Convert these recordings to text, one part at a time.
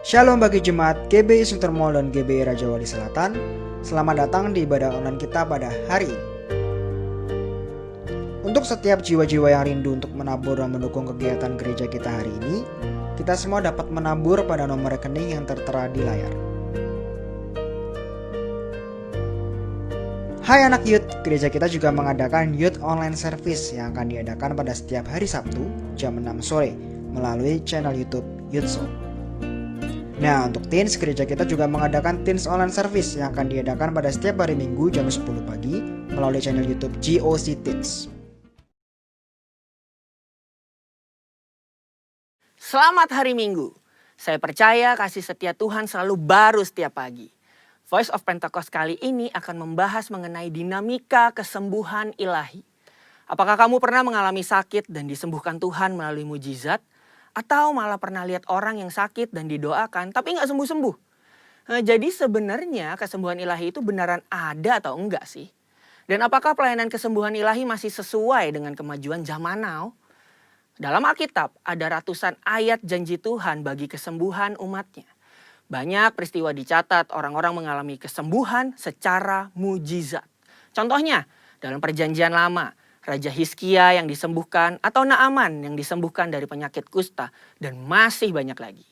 Shalom bagi jemaat GBI Sunter Mall dan GBI Raja Wali Selatan. Selamat datang di ibadah online kita pada hari ini. Untuk setiap jiwa-jiwa yang rindu untuk menabur dan mendukung kegiatan gereja kita hari ini, kita semua dapat menabur pada nomor rekening yang tertera di layar. Hai anak youth, gereja kita juga mengadakan youth online service yang akan diadakan pada setiap hari Sabtu jam 6 sore melalui channel YouTube YouthSoul. Nah, untuk teens, gereja kita juga mengadakan teens online service yang akan diadakan pada setiap hari Minggu jam 10 pagi melalui channel YouTube GOC Teens. Selamat hari Minggu. Saya percaya kasih setia Tuhan selalu baru setiap pagi. Voice of Pentecost kali ini akan membahas mengenai dinamika kesembuhan ilahi. Apakah kamu pernah mengalami sakit dan disembuhkan Tuhan melalui mujizat? Atau malah pernah lihat orang yang sakit dan didoakan tapi nggak sembuh-sembuh? Jadi sebenarnya kesembuhan ilahi itu beneran ada atau enggak sih? Dan apakah pelayanan kesembuhan ilahi masih sesuai dengan kemajuan zaman now? Dalam Alkitab ada ratusan ayat janji Tuhan bagi kesembuhan umatnya. Banyak peristiwa dicatat orang-orang mengalami kesembuhan secara mujizat. Contohnya dalam perjanjian lama, Raja Hizkia yang disembuhkan atau Naaman yang disembuhkan dari penyakit kusta dan masih banyak lagi.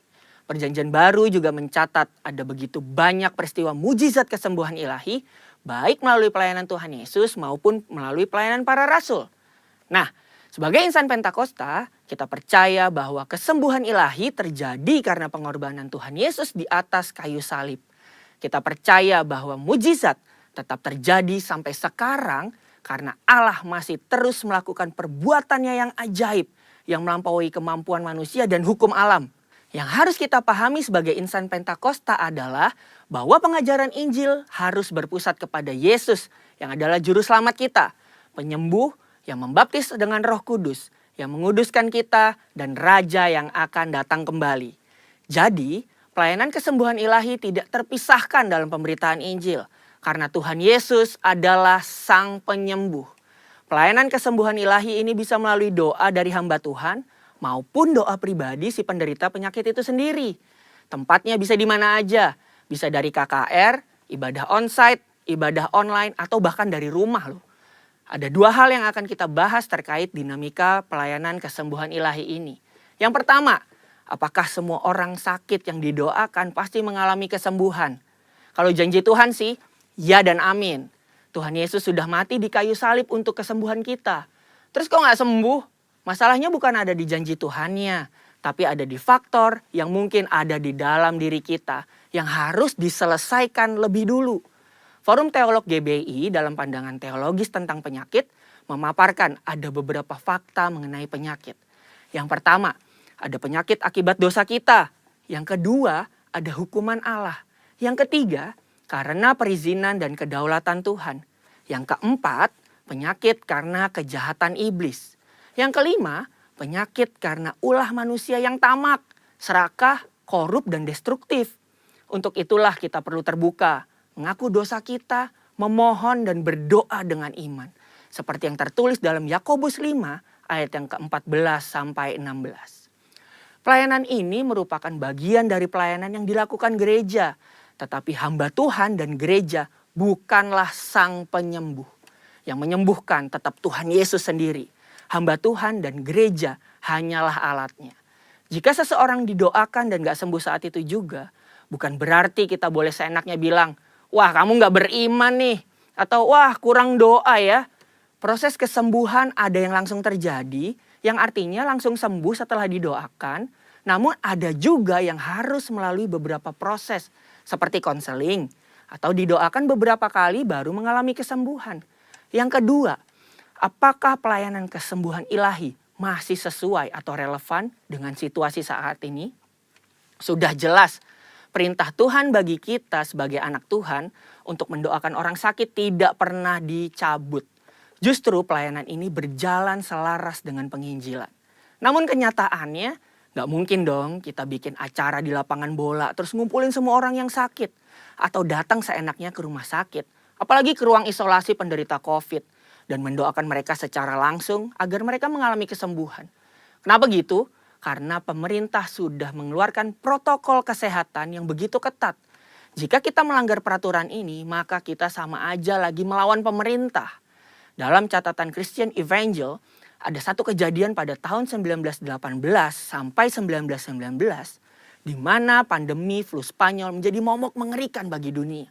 Perjanjian baru juga mencatat ada begitu banyak peristiwa mujizat kesembuhan ilahi baik melalui pelayanan Tuhan Yesus maupun melalui pelayanan para rasul. Nah, sebagai insan Pentakosta, kita percaya bahwa kesembuhan ilahi terjadi karena pengorbanan Tuhan Yesus di atas kayu salib. Kita percaya bahwa mujizat tetap terjadi sampai sekarang karena Allah masih terus melakukan perbuatannya yang ajaib yang melampaui kemampuan manusia dan hukum alam. Yang harus kita pahami sebagai insan Pentakosta adalah bahwa pengajaran Injil harus berpusat kepada Yesus yang adalah juru selamat kita, penyembuh yang membaptis dengan Roh Kudus, yang menguduskan kita, dan Raja yang akan datang kembali. Jadi, pelayanan kesembuhan ilahi tidak terpisahkan dalam pemberitaan Injil, karena Tuhan Yesus adalah Sang Penyembuh. Pelayanan kesembuhan ilahi ini bisa melalui doa dari hamba Tuhan, maupun doa pribadi si penderita penyakit itu sendiri. Tempatnya bisa di mana aja, bisa dari KKR, ibadah onsite, ibadah online, atau bahkan dari rumah loh. Ada dua hal yang akan kita bahas terkait dinamika pelayanan kesembuhan ilahi ini. Yang pertama, apakah semua orang sakit yang didoakan pasti mengalami kesembuhan? Kalau janji Tuhan sih, ya dan amin. Tuhan Yesus sudah mati di kayu salib untuk kesembuhan kita. Terus kok nggak sembuh? Masalahnya bukan ada di janji Tuhannya, tapi ada di faktor yang mungkin ada di dalam diri kita yang harus diselesaikan lebih dulu. Forum Teolog GBI dalam pandangan teologis tentang penyakit memaparkan ada beberapa fakta mengenai penyakit. Yang pertama, ada penyakit akibat dosa kita. Yang kedua, ada hukuman Allah. Yang ketiga, karena perizinan dan kedaulatan Tuhan. Yang keempat, penyakit karena kejahatan iblis. Yang kelima, penyakit karena ulah manusia yang tamak, serakah, korup, dan destruktif. Untuk itulah kita perlu terbuka, mengaku dosa kita, memohon dan berdoa dengan iman. Seperti yang tertulis dalam Yakobus 5 ayat yang ke-14 sampai 16. Pelayanan ini merupakan bagian dari pelayanan yang dilakukan gereja. Tetapi hamba Tuhan dan gereja bukanlah Sang Penyembuh. Yang menyembuhkan tetap Tuhan Yesus sendiri. Hamba Tuhan dan gereja hanyalah alatnya. Jika seseorang didoakan dan gak sembuh saat itu juga, bukan berarti kita boleh seenaknya bilang, wah kamu gak beriman nih. Atau wah kurang doa ya. Proses kesembuhan ada yang langsung terjadi. Yang artinya langsung sembuh setelah didoakan. Namun ada juga yang harus melalui beberapa proses. Seperti konseling. Atau didoakan beberapa kali baru mengalami kesembuhan. Yang kedua, apakah pelayanan kesembuhan ilahi masih sesuai atau relevan dengan situasi saat ini? Sudah jelas. Perintah Tuhan bagi kita sebagai anak Tuhan untuk mendoakan orang sakit tidak pernah dicabut. Justru pelayanan ini berjalan selaras dengan penginjilan. Namun kenyataannya gak mungkin dong kita bikin acara di lapangan bola terus ngumpulin semua orang yang sakit. Atau datang seenaknya ke rumah sakit. Apalagi ke ruang isolasi penderita COVID. Dan mendoakan mereka secara langsung agar mereka mengalami kesembuhan. Kenapa gitu? karena pemerintah sudah mengeluarkan protokol kesehatan yang begitu ketat. Jika kita melanggar peraturan ini, maka kita sama aja lagi melawan pemerintah. Dalam catatan Christian Evangel, ada satu kejadian pada tahun 1918 sampai 1919, di mana pandemi flu Spanyol menjadi momok mengerikan bagi dunia.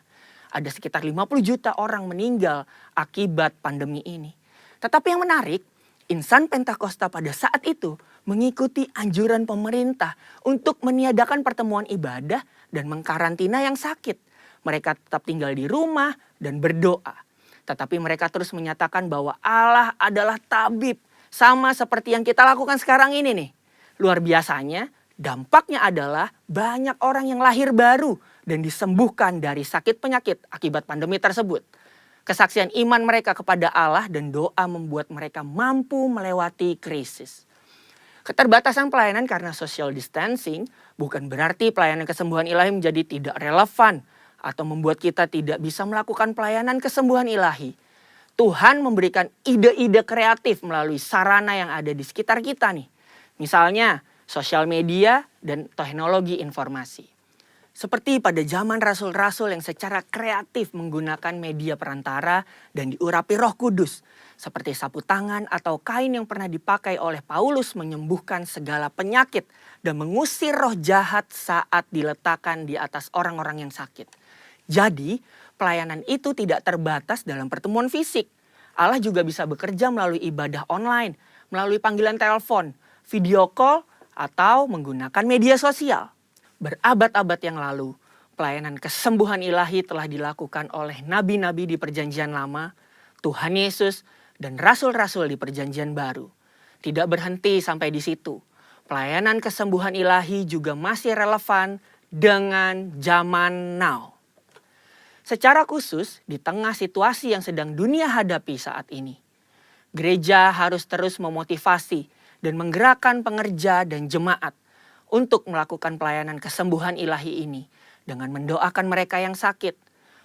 Ada sekitar 50 juta orang meninggal akibat pandemi ini. Tetapi yang menarik, insan Pentakosta pada saat itu mengikuti anjuran pemerintah untuk meniadakan pertemuan ibadah dan mengkarantina yang sakit. Mereka tetap tinggal di rumah dan berdoa. Tetapi mereka terus menyatakan bahwa Allah adalah tabib. Sama seperti yang kita lakukan sekarang ini nih. Luar biasanya, dampaknya adalah banyak orang yang lahir baru dan disembuhkan dari sakit penyakit akibat pandemi tersebut. Kesaksian iman mereka kepada Allah dan doa membuat mereka mampu melewati krisis. Keterbatasan pelayanan karena social distancing bukan berarti pelayanan kesembuhan ilahi menjadi tidak relevan atau membuat kita tidak bisa melakukan pelayanan kesembuhan ilahi. Tuhan memberikan ide-ide kreatif melalui sarana yang ada di sekitar kita nih. Misalnya sosial media dan teknologi informasi. Seperti pada zaman rasul-rasul yang secara kreatif menggunakan media perantara dan diurapi Roh Kudus. Seperti sapu tangan atau kain yang pernah dipakai oleh Paulus menyembuhkan segala penyakit dan mengusir roh jahat saat diletakkan di atas orang-orang yang sakit. Jadi, pelayanan itu tidak terbatas dalam pertemuan fisik. Allah juga bisa bekerja melalui ibadah online, melalui panggilan telepon, video call, atau menggunakan media sosial. Berabad-abad yang lalu, pelayanan kesembuhan ilahi telah dilakukan oleh nabi-nabi di Perjanjian Lama, Tuhan Yesus, dan rasul-rasul di Perjanjian Baru. Tidak berhenti sampai di situ. Pelayanan kesembuhan ilahi juga masih relevan dengan zaman now. Secara khusus, di tengah situasi yang sedang dunia hadapi saat ini, gereja harus terus memotivasi dan menggerakkan pengerja dan jemaat untuk melakukan pelayanan kesembuhan ilahi ini dengan mendoakan mereka yang sakit,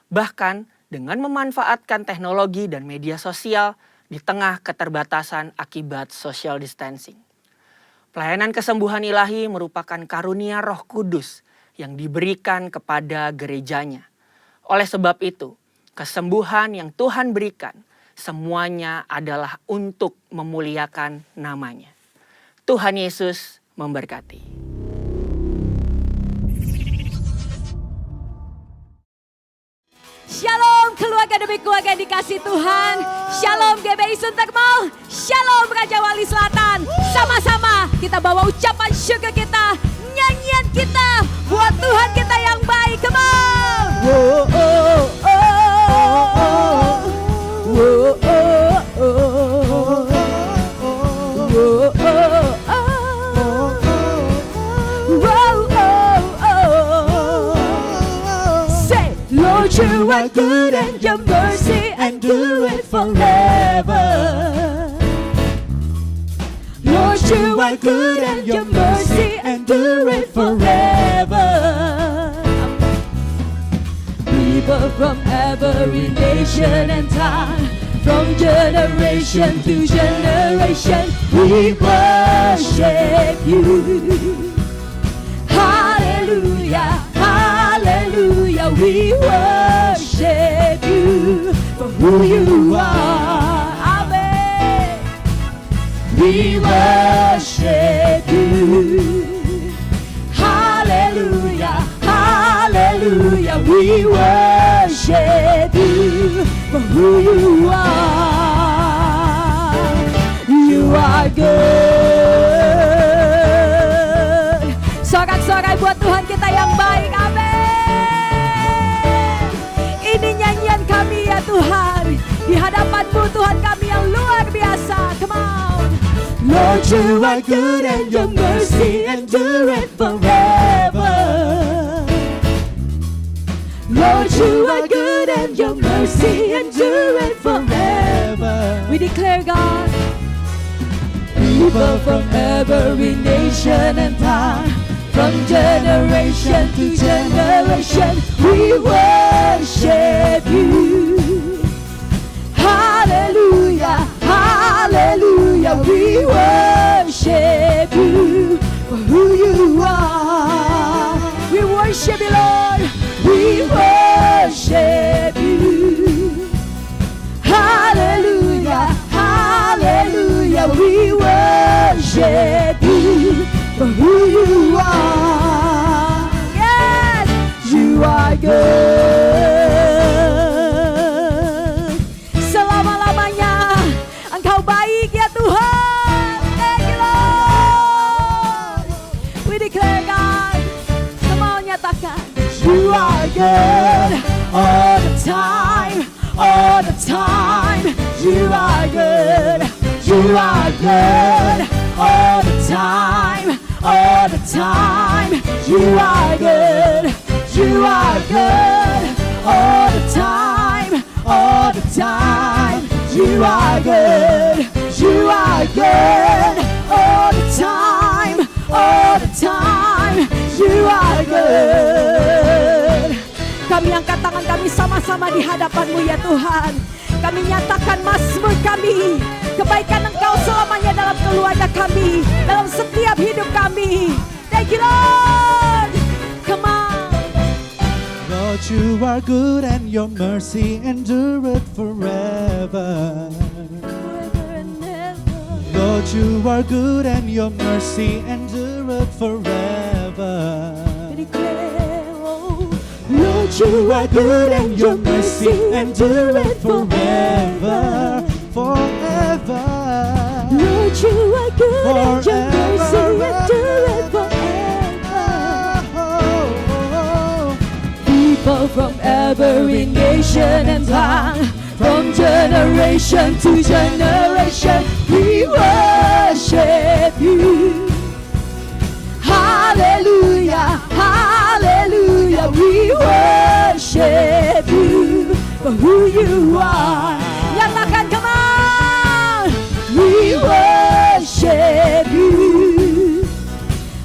bahkan dengan memanfaatkan teknologi dan media sosial di tengah keterbatasan akibat social distancing. Pelayanan kesembuhan ilahi merupakan karunia Roh Kudus yang diberikan kepada gerejanya. Oleh sebab itu, kesembuhan yang Tuhan berikan semuanya adalah untuk memuliakan namanya. Tuhan Yesus memberkati. Shalom keluarga demi keluarga yang dikasih Tuhan. Shalom GBI Suntek Mall. Shalom Raja Wali Selatan. Sama-sama kita bawa ucapan syukur kita, nyanyian kita buat Tuhan kita yang baik. Come on. Whoa, oh, oh, oh. Whoa, oh, oh, oh. Whoa, oh, oh. Lord, you are good and your mercy endureth forever. Lord, you are good and your mercy endureth forever. People from every nation and time, from generation to generation, we worship you. Hallelujah. Hallelujah, we worship you for who you are. Amen. We worship you. Hallelujah, hallelujah, we worship you for who you are. You are good. Sorak-sorai buat Tuhan kita yang baik. Amin. Ini nyanyian kami ya Tuhan, di hadapan-Mu Tuhan kami yang luar biasa. Come on. Lord, you are good and your mercy endureth forever. Lord, you are good and your mercy endureth forever. We declare, God, people from every nation and time, from generation to generation, we worship you. Hallelujah, hallelujah, we worship you You are good all the time, all the time. You are good, you are good all the time, all the time. You are good, you are good all the time, all the time. You are good, you are good all the time, all the time. You are good. Kami angkat tangan kami sama-sama di hadapan-Mu ya Tuhan. Kami nyatakan mazmur kami, kebaikan Engkau selamanya dalam keluarga kami, dalam setiap hidup kami. Thank you Lord. Come on. Lord, you are good and your mercy endureth forever. Lord, you are good and your mercy endureth forever. Lord, you are good and your mercy endureth forever, forever. Lord, you are good and your mercy endureth forever. People from every nation and tongue, from generation to generation, we worship you. Hallelujah, hallelujah, we worship you for who you are. Nyatakan, come on. We worship you.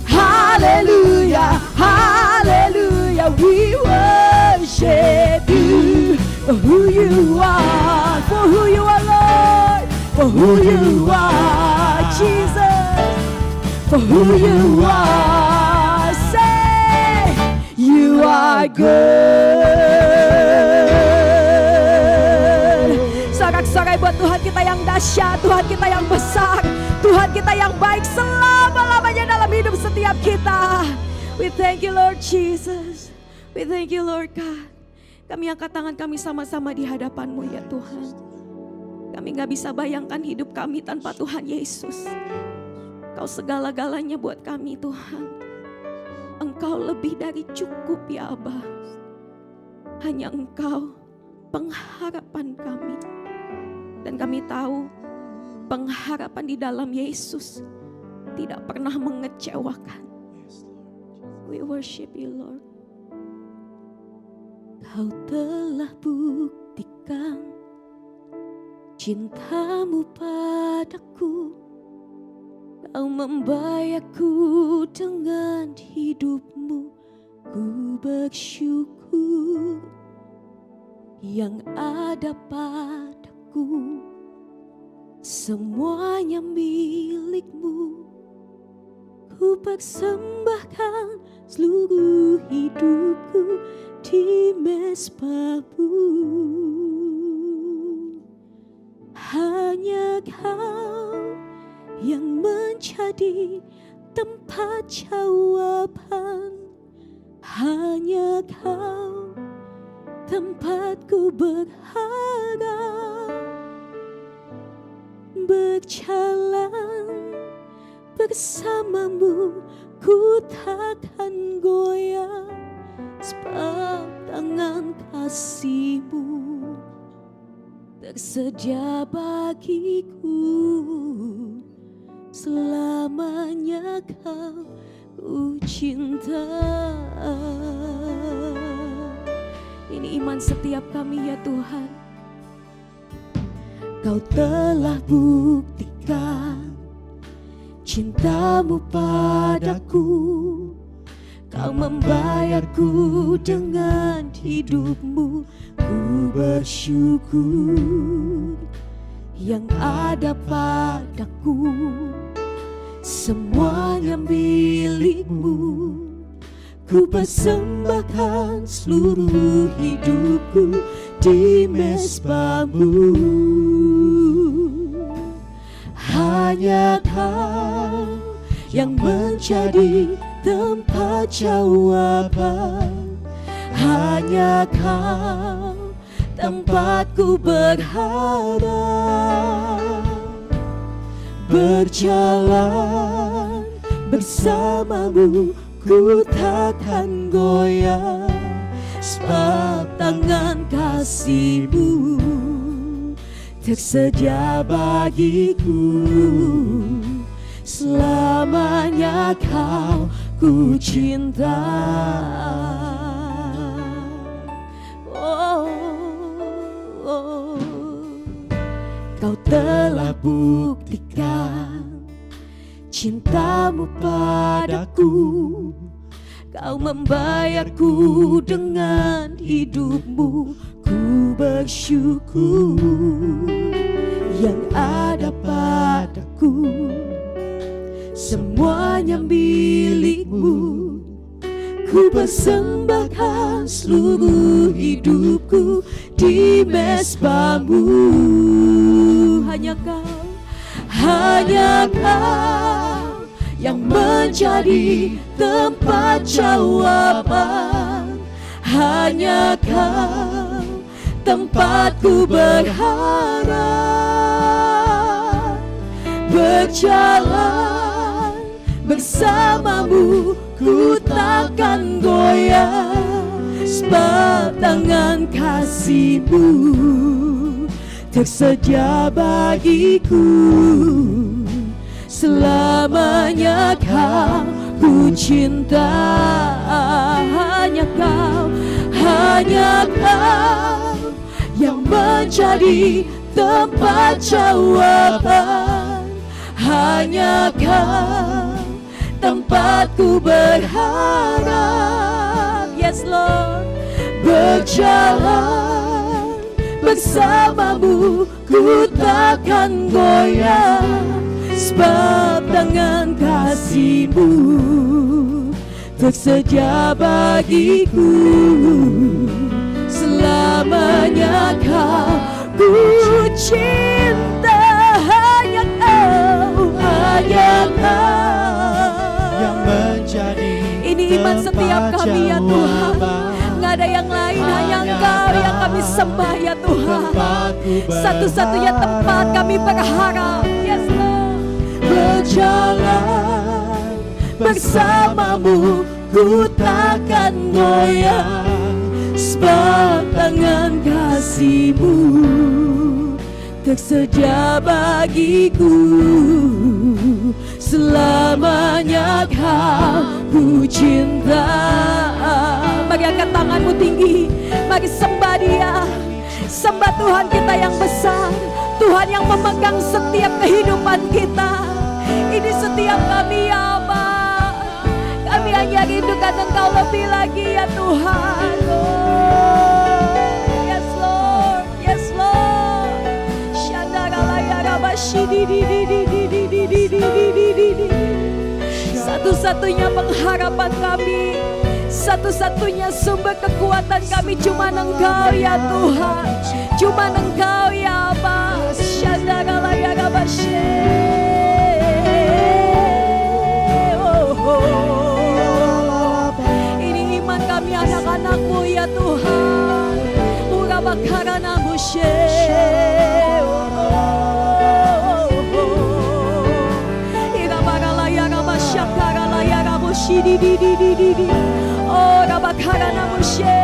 Hallelujah, hallelujah, we worship you for who you are, for who you are, Lord, for who you are, Jesus, for who you are. Say, you are good. Sorak-sorai buat Tuhan kita yang dahsyat, Tuhan kita yang besar, Tuhan kita yang baik selama-lamanya dalam hidup setiap kita. We thank you Lord Jesus. We thank you Lord God. Kami angkat tangan kami sama-sama di hadapan-Mu ya Tuhan. Kami gak bisa bayangkan hidup kami tanpa Tuhan Yesus. Kau segala-galanya buat kami Tuhan. Engkau lebih dari cukup ya Abah. Hanya Engkau pengharapan kami. Dan kami tahu pengharapan di dalam Yesus tidak pernah mengecewakan. We worship you Lord. Kau telah buktikan cinta-Mu padaku. Kau membayarku dengan hidup-Mu. Ku bersyukur yang ada padaku. Semuanya milik-Mu. Ku persembahkan seluruh hidupku di mezbah-Mu. Hanya Kau yang menjadi tempat jawaban. Hanya Kau tempatku berharap. Berjalan bersama-Mu, ku takkan goyah, sebab tangan kasih-Mu tersedia bagiku. Selamanya Kau ku cinta. Ini iman setiap kami ya Tuhan. Kau telah buktikan cinta-Mu padaku. Kau membayarku dengan hidup-Mu. Ku bersyukur yang ada padaku. Semuanya milik-Mu. Ku persembahkan seluruh hidupku di mezbah-Mu. Hanya Kau yang menjadi tempat jawaban. Hanya Kau tempatku berharap. Berjalan bersama-Mu, ku takkan goyah, sebab tangan kasih-Mu tersedia bagiku. Selamanya Kau ku cinta. Oh, oh. Kau telah buktikan cinta-Mu padaku. Kau membayarku dengan hidup-Mu. Ku bersyukur yang ada padaku semuanya milik-Mu. Ku persembahkan seluruh hidupku di mezbah-Mu. Hanya Kau yang menjadi tempat jawaban. Hanya Kau tempatku berharap. Berjalan bersama-Mu ku takkan goyah, sebab tangan kasih-Mu tersedia bagiku. Selamanya Kau ku cinta. Hanya Kau yang menjadi tempat jawaban. Hanya Kau tempatku berharap. Yes Lord. Berjalan bersama-Mu ku takkan goyah, sebab tangan kasih-Mu tersedia bagiku. Selamanya Kau ku cinta. Hanya Kau yang menjadi ini iman setiap kami ya Tuhan. Nggak ada yang lain, hanya Engkau yang kami sembah ya Tuhan. Satu-satunya tempat kami berharap. Yes Lord. Berjalan bersama-Mu ku takkan goyah, sebab tangan kasih-Mu tersedia bagiku. Selamanya Kau ku cinta. Mari angkat tanganmu tinggi, mari sembah Dia. Sembah Tuhan kita yang besar, Tuhan yang memegang setiap kehidupan kita. Ini setiap kami ya Bapa. Kami hanya rindukan Engkau lebih lagi ya Tuhan. Yes Lord, yes Lord. Satu-satunya pengharapan kami, satu-satunya sumber kekuatan kami cuma Engkau ya Tuhan. Cuma Engkau ya Bapa. Ini iman kami anak-anak-Mu ya Tuhan. Urabakarana mushe. Irabagala yaraba shakarala yarabo shidididididi. Orabakarana mushe.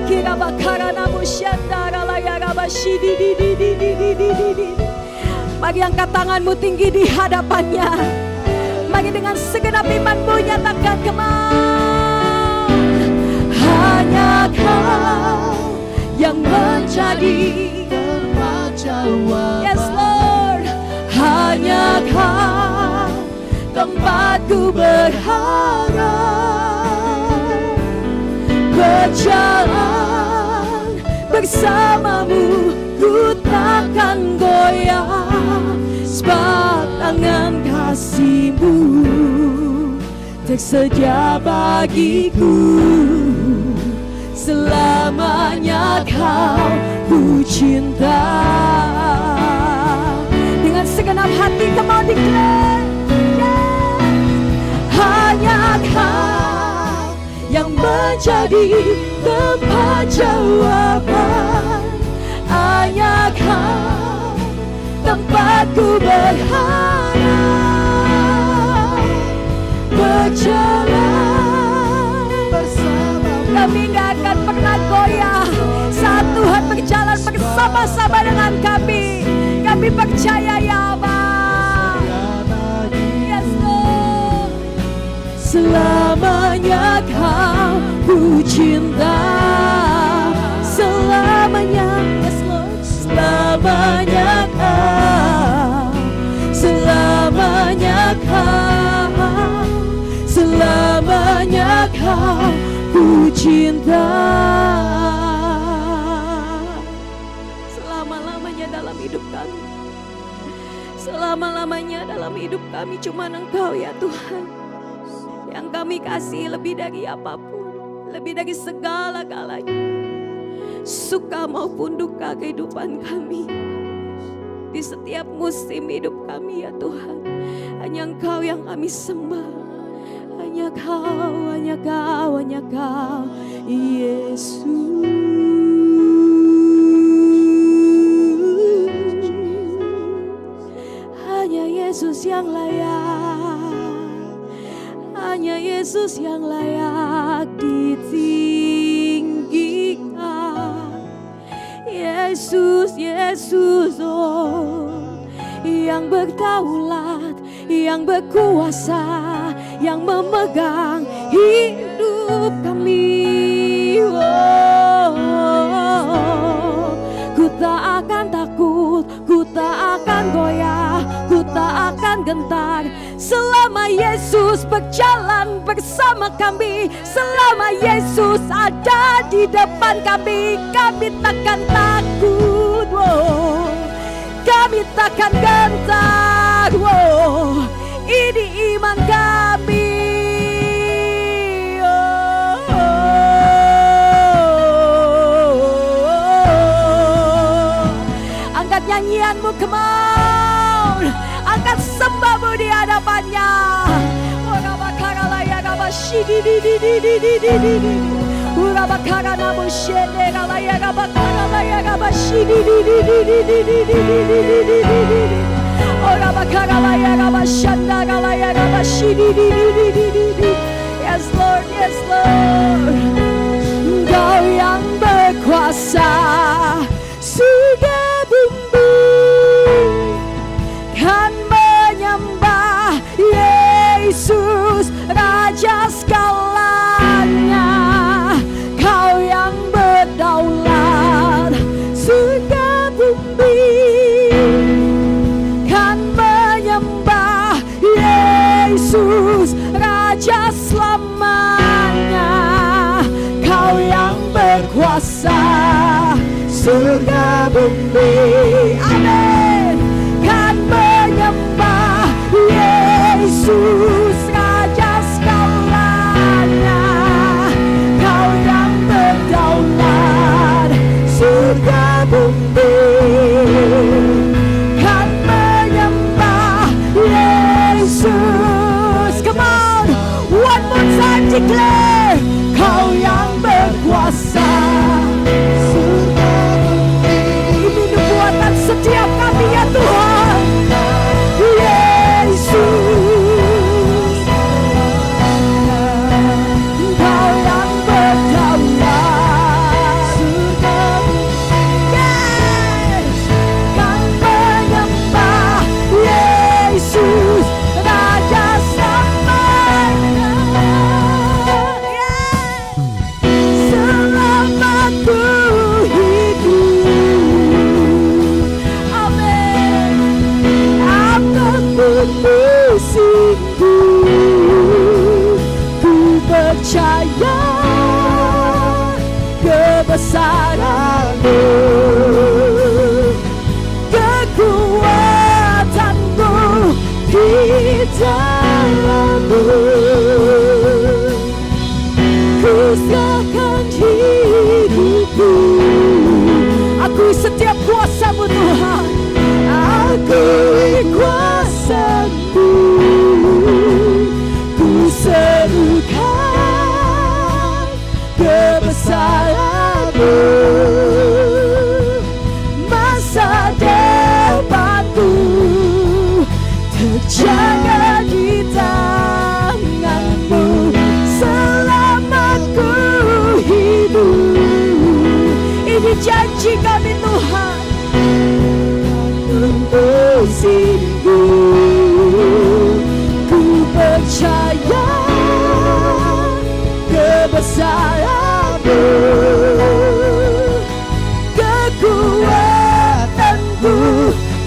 Kirabakarana mushandarala yaraba shididididididi. Mari angkat tanganmu tinggi di hadapannya. Mari dengan segenap imanmu nyatakan kemau. Hanya Kau yang menjadi tempat jawaban. Yes Lord. Hanya Kau tempatku berharap. Berjalan bersama-Mu ku takkan goyah, sebab tangan kasih-Mu tersedia bagiku. Selamanya Kau ku cinta. Dengan segenap hati kau declare, hanya Kau yang menjadi tempat jawaban. Hanya Kau tempatku berharap. Berjalan bersama-Mu bersama-sama dengan kami. Kami percaya ya Bapa. Yes Lord. Selamanya Kau ku cinta, selamanya yes Lord. Selamanya Kau, selamanya Kau, selamanya Kau ku cinta. Selama-lamanya dalam hidup kami, selama-lamanya dalam hidup kami cuma Engkau ya Tuhan yang kami kasih lebih dari apapun, lebih dari segala-galanya. Suka maupun duka kehidupan kami, di setiap musim hidup kami ya Tuhan, hanya Engkau yang kami sembah. Hanya Kau, hanya Kau, hanya Kau, Yesus. Hanya Yesus yang layak, hanya Yesus yang layak ditinggikan. Yesus, Yesus, oh, yang berdaulat, yang berkuasa, yang memegang hidup kami. Oh, ku tak akan takut, ku tak akan goyah, ku tak akan gentar. Selama Yesus berjalan bersama kami, selama Yesus ada di depan kami, kami takkan takut. Oh, kami takkan gentar. Oh, ini iman kami. Angkat nyanyianmu, come on. Angkat sembahmu di hadapannya. Yes Lord, yes Lord. Engkau yang berkuasa, surga bumi kan menyembah Yesus Raja segalanya. Kau yang berdaulat, surga bumi kan menyembah Yesus Raja selamanya. Kau yang berkuasa, surga bumi, amin, kan menyembah Yesus Raja segalanya. Kau yang berdaulat, surga bumi kan menyembah Yesus. Come on, one more time declare, Kau yang berkuasa, surga bumi. Ini nubuatan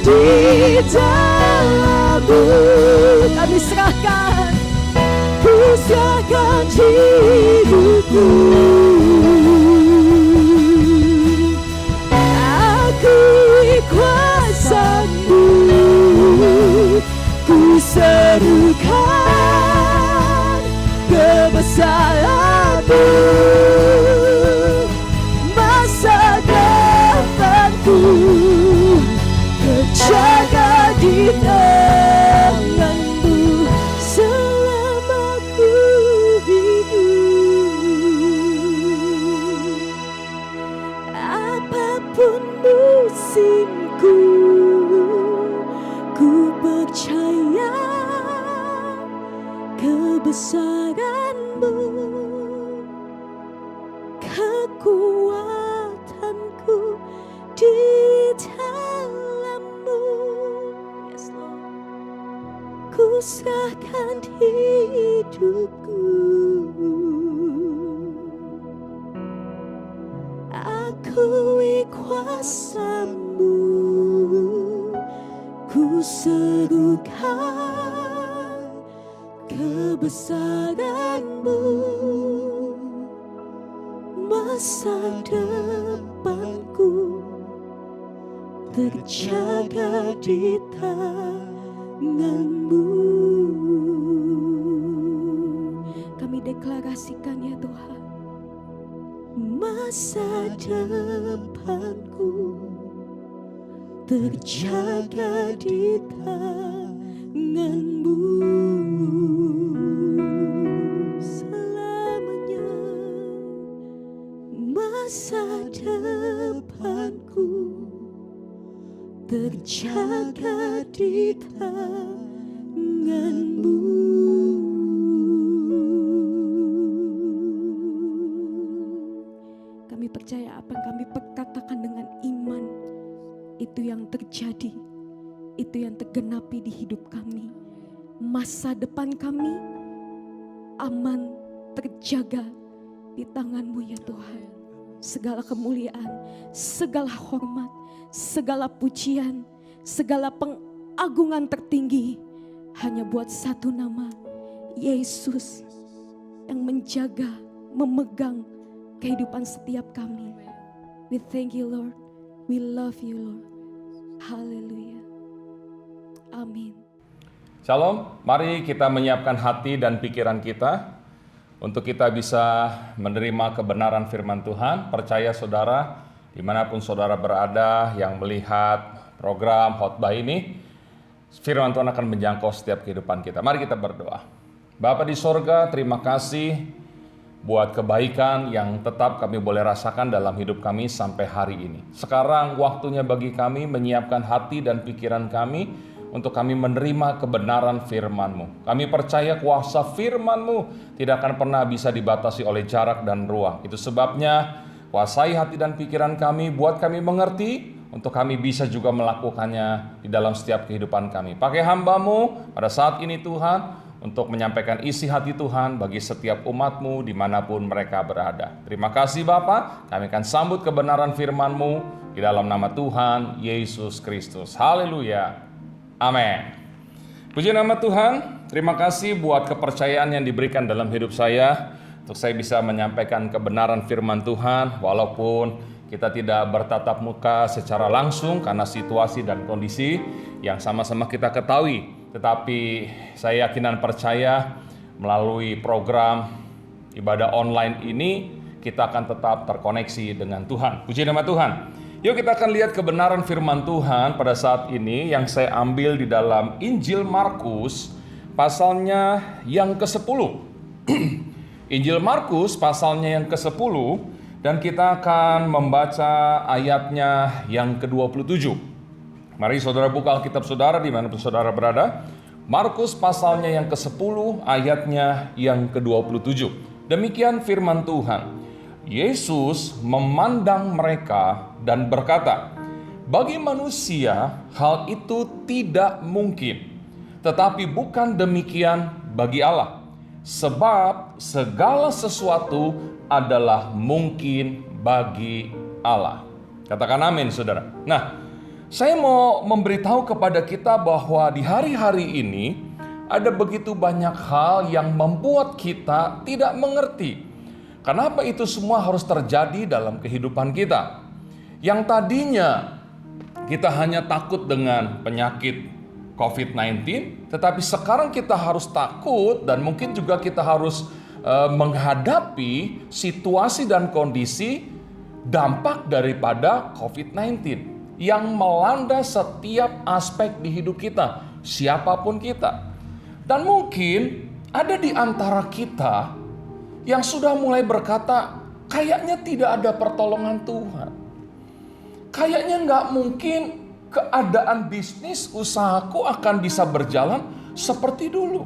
di dalam-Mu. Kami serahkan, ku serahkan hidupku. Akui kuasa-Mu, ku serukan kebesaran-Mu. Masa depanku terjaga di tangan-Mu selama ku hidup. Apapun musimku, ku percaya kebesaran-Mu, kekuatanku di dalam-Mu. Yes, Lord. Ku serahkan hidupku. Akui kuasa-Mu, ku serukan kebesaran-Mu. Masa depanku terjaga di tangan-Mu. Kami deklarasikan ya Tuhan, masa depanku terjaga di tangan-Mu selamanya. Masa depanku terjaga di tangan-Mu. Kami percaya apa yang kami perkatakan dengan iman, itu yang terjadi, itu yang tergenapi di hidup kami. Masa depan kami aman, terjaga di tangan-Mu ya Tuhan. Segala kemuliaan, segala hormat, segala pujian, segala pengagungan tertinggi hanya buat satu nama, Yesus, yang menjaga, memegang kehidupan setiap kami. We thank you Lord, we love you Lord. Haleluya. Amin. Shalom, mari kita menyiapkan hati dan pikiran kita untuk kita bisa menerima kebenaran firman Tuhan. Percaya saudara, dimanapun saudara berada yang melihat program khotbah ini, firman Tuhan akan menjangkau setiap kehidupan kita. Mari kita berdoa. Bapa di sorga, terima kasih buat kebaikan yang tetap kami boleh rasakan dalam hidup kami sampai hari ini. Sekarang waktunya bagi kami menyiapkan hati dan pikiran kami untuk kami menerima kebenaran firman-Mu. Kami percaya kuasa firman-Mu tidak akan pernah bisa dibatasi oleh jarak dan ruang. Itu sebabnya kuasai hati dan pikiran kami, buat kami mengerti, untuk kami bisa juga melakukannya di dalam setiap kehidupan kami. Pakai hamba-Mu pada saat ini Tuhan, untuk menyampaikan isi hati Tuhan bagi setiap umat-Mu dimanapun mereka berada. Terima kasih Bapa, kami akan sambut kebenaran firman-Mu di dalam nama Tuhan Yesus Kristus. Haleluya. Amin. Puji nama Tuhan. Terima kasih buat kepercayaan yang diberikan dalam hidup saya, untuk saya bisa menyampaikan kebenaran firman Tuhan walaupun kita tidak bertatap muka secara langsung karena situasi dan kondisi yang sama-sama kita ketahui. Tetapi saya yakin dan percaya melalui program ibadah online ini kita akan tetap terkoneksi dengan Tuhan. Puji nama Tuhan. Yuk kita akan lihat kebenaran firman Tuhan pada saat ini yang saya ambil di dalam Injil Markus pasalnya yang ke-10. Injil Markus pasalnya yang ke-10 dan kita akan membaca ayatnya yang ke-27. Mari saudara buka Alkitab saudara dimanapun saudara berada. Markus pasalnya yang ke-10 ayatnya yang ke-27. Demikian firman Tuhan. Yesus memandang mereka dan berkata, bagi manusia hal itu tidak mungkin, tetapi bukan demikian bagi Allah. Sebab segala sesuatu adalah mungkin bagi Allah. Katakan amin saudara. Nah, Saya mau memberitahu kepada kita bahwa di hari-hari ini ada begitu banyak hal yang membuat kita tidak mengerti kenapa itu semua harus terjadi dalam kehidupan kita. Yang tadinya kita hanya takut dengan penyakit COVID-19, tetapi sekarang kita harus takut dan mungkin juga kita harus menghadapi situasi dan kondisi dampak daripada COVID-19 yang melanda setiap aspek di hidup kita, siapapun kita. Dan mungkin ada di antara kita yang sudah mulai berkata, kayaknya tidak ada pertolongan Tuhan. Kayaknya nggak mungkin keadaan bisnis usahaku akan bisa berjalan seperti dulu.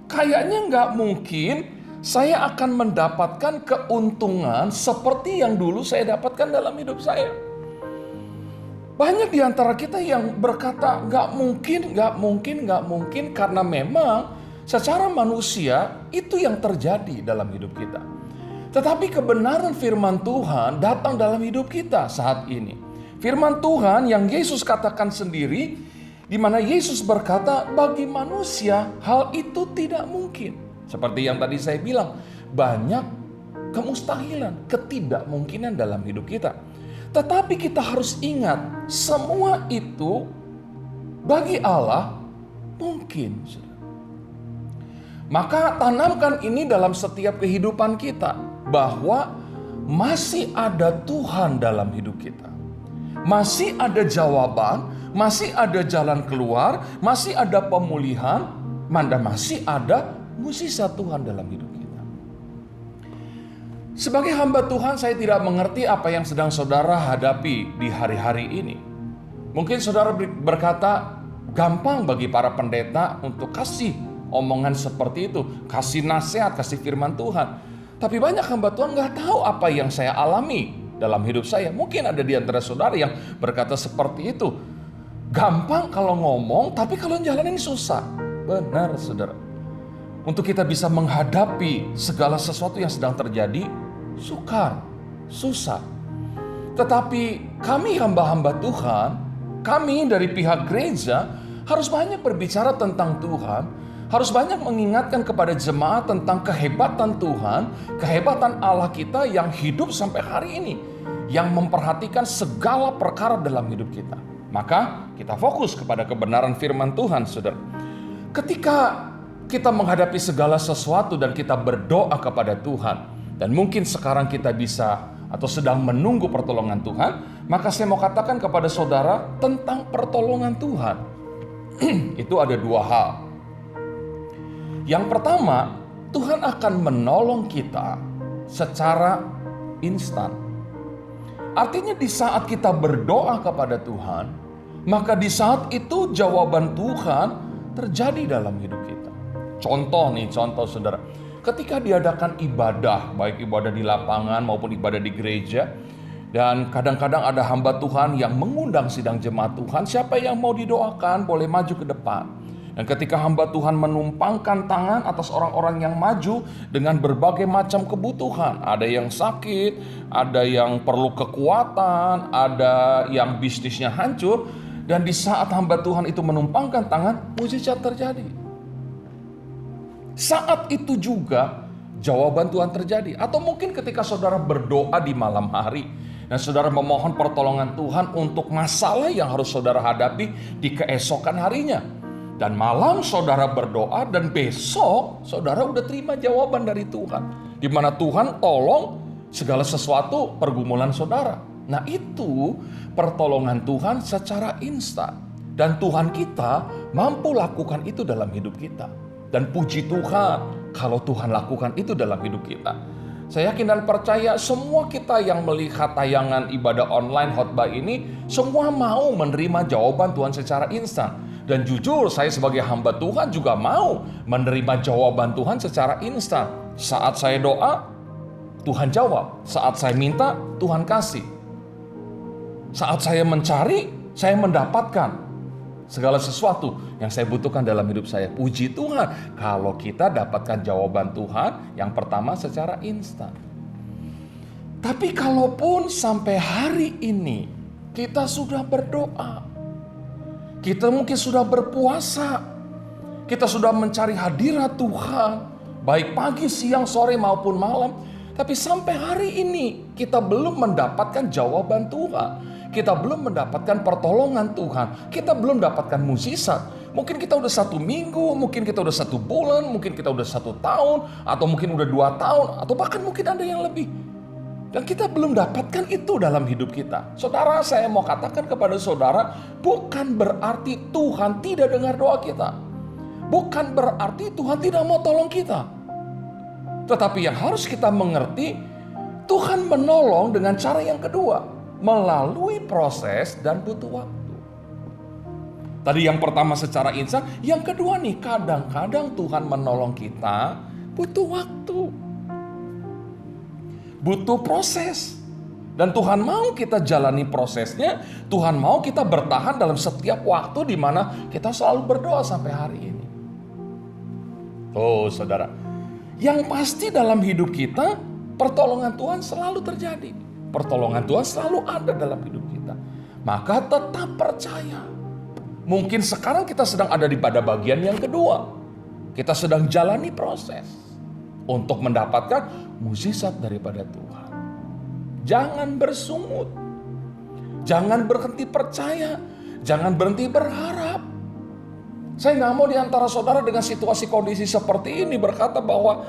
Kayaknya nggak mungkin saya akan mendapatkan keuntungan seperti yang dulu saya dapatkan dalam hidup saya. Banyak di antara kita yang berkata nggak mungkin karena memang secara manusia itu yang terjadi dalam hidup kita. Tetapi kebenaran firman Tuhan datang dalam hidup kita saat ini. Firman Tuhan yang Yesus katakan sendiri, di mana Yesus berkata bagi manusia hal itu tidak mungkin. Seperti yang tadi saya bilang, banyak kemustahilan, ketidakmungkinan dalam hidup kita. Tetapi kita harus ingat, semua itu bagi Allah mungkin. Maka tanamkan ini dalam setiap kehidupan kita, bahwa masih ada Tuhan dalam hidup kita. Masih ada jawaban, masih ada jalan keluar, masih ada pemulihan, dan masih ada mukjizat Tuhan dalam hidup kita. Sebagai hamba Tuhan, saya tidak mengerti apa yang sedang saudara hadapi di hari-hari ini. Mungkin saudara berkata, gampang bagi para pendeta untuk kasih omongan seperti itu, kasih nasihat, kasih firman Tuhan. Tapi banyak hamba Tuhan nggak tahu apa yang saya alami dalam hidup saya. Mungkin ada di antara saudara yang berkata seperti itu. Gampang kalau ngomong, tapi kalau jalanin susah. Benar, saudara. Untuk kita bisa menghadapi segala sesuatu yang sedang terjadi, sukar, susah. Tetapi kami hamba-hamba Tuhan, kami dari pihak gereja harus banyak berbicara tentang Tuhan, harus banyak mengingatkan kepada jemaat tentang kehebatan Tuhan, kehebatan Allah kita yang hidup sampai hari ini, yang memperhatikan segala perkara dalam hidup kita. Maka kita fokus kepada kebenaran firman Tuhan, saudara. Ketika kita menghadapi segala sesuatu dan kita berdoa kepada Tuhan, dan mungkin sekarang kita bisa atau sedang menunggu pertolongan Tuhan, maka saya mau katakan kepada saudara tentang pertolongan Tuhan. Itu ada dua hal. Yang pertama, Tuhan akan menolong kita secara instan. Artinya di saat kita berdoa kepada Tuhan, maka di saat itu jawaban Tuhan terjadi dalam hidup kita. Contoh saudara. Ketika diadakan ibadah, baik ibadah di lapangan maupun ibadah di gereja, dan kadang-kadang ada hamba Tuhan yang mengundang sidang jemaat Tuhan, siapa yang mau didoakan boleh maju ke depan. Dan ketika hamba Tuhan menumpangkan tangan atas orang-orang yang maju dengan berbagai macam kebutuhan, ada yang sakit, ada yang perlu kekuatan, ada yang bisnisnya hancur, dan di saat hamba Tuhan itu menumpangkan tangan, mukjizat terjadi. Saat itu juga jawaban Tuhan terjadi. Atau mungkin ketika saudara berdoa di malam hari dan saudara memohon pertolongan Tuhan untuk masalah yang harus saudara hadapi di keesokan harinya. Dan malam saudara berdoa dan besok saudara udah terima jawaban dari Tuhan. Di mana Tuhan tolong segala sesuatu pergumulan saudara. Nah itu pertolongan Tuhan secara instan. Dan Tuhan kita mampu lakukan itu dalam hidup kita. Dan puji Tuhan kalau Tuhan lakukan itu dalam hidup kita. Saya yakin dan percaya semua kita yang melihat tayangan ibadah online khotbah ini, semua mau menerima jawaban Tuhan secara instan. Dan jujur saya sebagai hamba Tuhan juga mau menerima jawaban Tuhan secara instan. Saat saya doa, Tuhan jawab. Saat saya minta, Tuhan kasih. Saat saya mencari, saya mendapatkan segala sesuatu yang saya butuhkan dalam hidup saya. Puji Tuhan kalau kita dapatkan jawaban Tuhan yang pertama secara instan. Tapi kalaupun sampai hari ini kita sudah berdoa. Kita mungkin sudah berpuasa. Kita sudah mencari hadirat Tuhan. Baik pagi, siang, sore maupun malam. Tapi sampai hari ini kita belum mendapatkan jawaban Tuhan. Kita belum mendapatkan pertolongan Tuhan. Kita belum mendapatkan mukjizat. Mungkin kita udah 1 minggu, mungkin kita udah 1 bulan, mungkin kita udah 1 tahun, atau mungkin udah 2 tahun, atau bahkan mungkin ada yang lebih. Dan kita belum dapatkan itu dalam hidup kita. Saudara, saya mau katakan kepada saudara, bukan berarti Tuhan tidak dengar doa kita. Bukan berarti Tuhan tidak mau tolong kita. Tetapi yang harus kita mengerti, Tuhan menolong dengan cara yang kedua, melalui proses dan butuh waktu. Tadi yang pertama secara insan, yang kedua nih, kadang-kadang Tuhan menolong kita butuh waktu. Butuh proses. Dan Tuhan mau kita jalani prosesnya, Tuhan mau kita bertahan dalam setiap waktu di mana kita selalu berdoa sampai hari ini. Oh saudara, yang pasti dalam hidup kita, pertolongan Tuhan selalu terjadi. Pertolongan Tuhan selalu ada dalam hidup kita. Maka tetap percaya. Mungkin sekarang kita sedang ada pada bagian yang kedua. Kita sedang jalani proses untuk mendapatkan mukjizat daripada Tuhan. Jangan bersungut. Jangan berhenti percaya. Jangan berhenti berharap. Saya nggak mau diantara saudara dengan situasi kondisi seperti ini berkata bahwa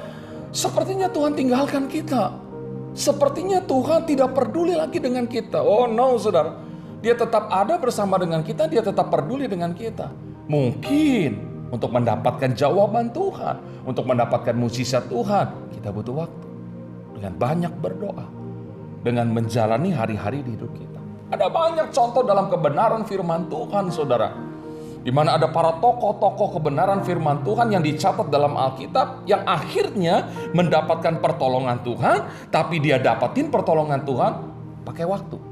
sepertinya Tuhan tinggalkan kita. Sepertinya Tuhan tidak peduli lagi dengan kita. Oh no saudara. Dia tetap ada bersama dengan kita. Dia tetap peduli dengan kita. Mungkin untuk mendapatkan jawaban Tuhan. Untuk mendapatkan mukjizat Tuhan. Kita butuh waktu. Dengan banyak berdoa. Dengan menjalani hari-hari di hidup kita. Ada banyak contoh dalam kebenaran firman Tuhan saudara. Di mana ada para tokoh-tokoh kebenaran firman Tuhan yang dicatat dalam Alkitab. Yang akhirnya mendapatkan pertolongan Tuhan. Tapi dia dapatin pertolongan Tuhan pakai waktu.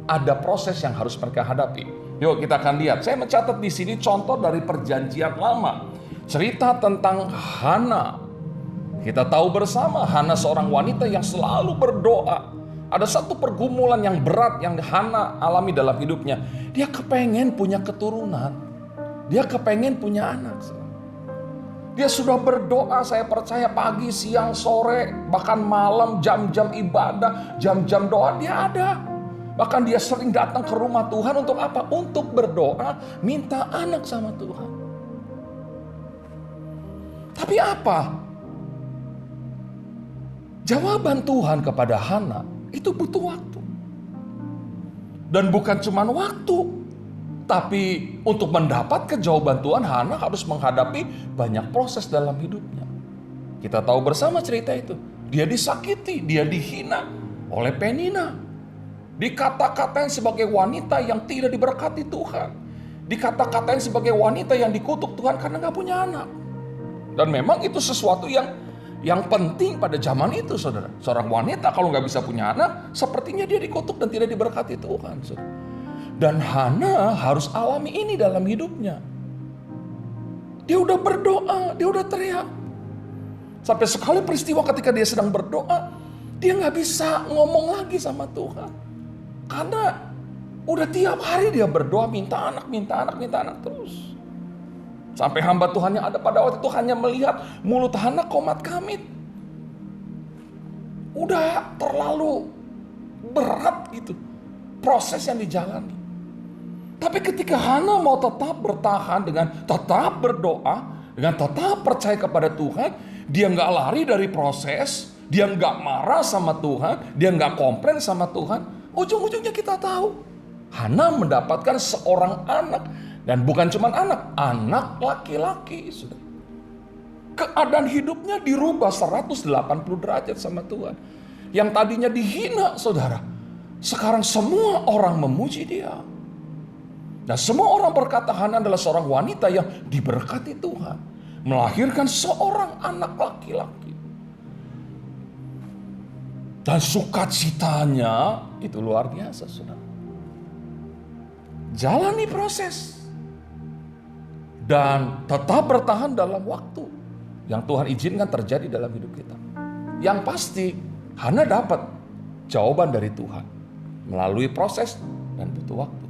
Ada proses yang harus mereka hadapi. Yuk kita akan lihat. Saya mencatat di sini contoh dari perjanjian lama. Cerita tentang Hana. Kita tahu bersama Hana seorang wanita yang selalu berdoa. Ada satu pergumulan yang berat yang Hana alami dalam hidupnya. Dia kepengen punya keturunan. Dia kepengen punya anak. Dia sudah berdoa, saya percaya pagi, siang, sore, bahkan malam, jam-jam ibadah, jam-jam doa dia ada. Bahkan dia sering datang ke rumah Tuhan untuk apa? Untuk berdoa, minta anak sama Tuhan. Tapi apa? Jawaban Tuhan kepada Hana itu butuh waktu. Dan bukan cuma waktu. Tapi untuk mendapat jawaban Tuhan, Hana harus menghadapi banyak proses dalam hidupnya. Kita tahu bersama cerita itu. Dia disakiti, dia dihina oleh Penina. Dikata-katain sebagai wanita yang tidak diberkati Tuhan. Dikata-katain sebagai wanita yang dikutuk Tuhan karena gak punya anak. Dan memang itu sesuatu yang penting pada zaman itu saudara. Seorang wanita kalau gak bisa punya anak, sepertinya dia dikutuk dan tidak diberkati Tuhan. Saudara. Dan Hana harus alami ini dalam hidupnya. Dia udah berdoa, dia udah teriak. Sampai sekali peristiwa ketika dia sedang berdoa, dia gak bisa ngomong lagi sama Tuhan. Karena udah tiap hari dia berdoa minta anak terus. Sampai hamba Tuhan yang ada pada waktu itu hanya melihat mulut Hana komat kamit. Udah terlalu berat gitu proses yang dijalani. Tapi ketika Hana mau tetap bertahan dengan tetap berdoa, dengan tetap percaya kepada Tuhan, dia nggak lari dari proses, dia nggak marah sama Tuhan, dia nggak komplain sama Tuhan. Ujung-ujungnya kita tahu Hana mendapatkan seorang anak. Dan bukan cuma anak laki-laki. Keadaan hidupnya dirubah 180 derajat sama Tuhan. Yang tadinya dihina saudara, sekarang semua orang memuji dia. Dan semua orang berkata Hana adalah seorang wanita yang diberkati Tuhan. Melahirkan seorang anak laki-laki. Dan sukacitanya itu luar biasa, saudara. Jalani proses. Dan tetap bertahan dalam waktu yang Tuhan izinkan terjadi dalam hidup kita. Yang pasti, Hana dapat jawaban dari Tuhan. Melalui proses butuh waktu.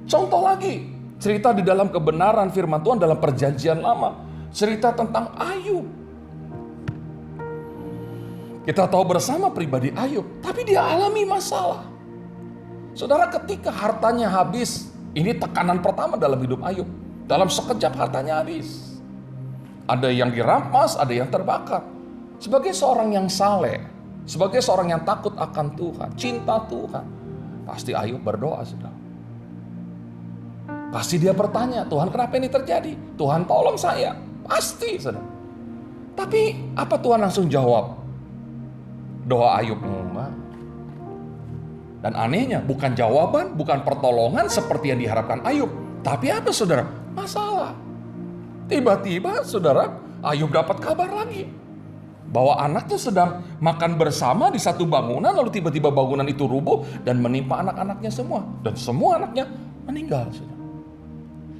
Contoh lagi, cerita di dalam kebenaran firman Tuhan dalam perjanjian lama. Cerita tentang Ayub. Kita tahu bersama pribadi Ayub, tapi dia alami masalah. Saudara, ketika hartanya habis, ini tekanan pertama dalam hidup Ayub. Dalam sekejap hartanya habis. Ada yang dirampas, ada yang terbakar. Sebagai seorang yang saleh, sebagai seorang yang takut akan Tuhan, cinta Tuhan, pasti Ayub berdoa, saudara. Pasti dia bertanya, Tuhan kenapa ini terjadi? Tuhan tolong saya. Pasti, saudara. Tapi apa Tuhan langsung jawab doa Ayub? Enggak. Dan anehnya bukan jawaban, bukan pertolongan seperti yang diharapkan Ayub. Tapi apa, saudara? Masalah. Tiba-tiba, saudara, Ayub dapat kabar lagi bahwa anaknya sedang makan bersama di satu bangunan, lalu tiba-tiba bangunan itu rubuh dan menimpa anak-anaknya semua. Dan semua anaknya meninggal, saudara.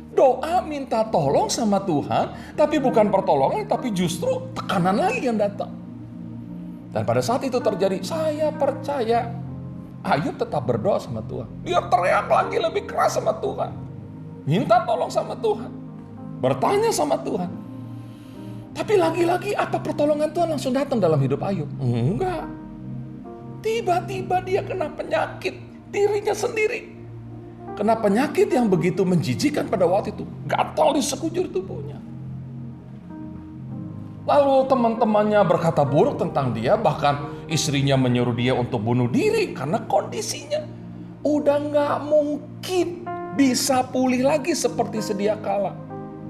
Doa minta tolong sama Tuhan, tapi bukan pertolongan, tapi justru tekanan lagi yang datang. Dan pada saat itu terjadi, saya percaya Ayub tetap berdoa sama Tuhan. Dia teriak lagi lebih keras sama Tuhan. Minta tolong sama Tuhan. Bertanya sama Tuhan. Tapi lagi-lagi apa pertolongan Tuhan langsung datang dalam hidup Ayub? Enggak. Tiba-tiba dia kena penyakit dirinya sendiri. Kena penyakit yang begitu menjijikan pada waktu itu. Gatal di sekujur tubuhnya. Lalu teman-temannya berkata buruk tentang dia. Bahkan istrinya menyuruh dia untuk bunuh diri. Karena kondisinya udah gak mungkin bisa pulih lagi seperti sedia kala.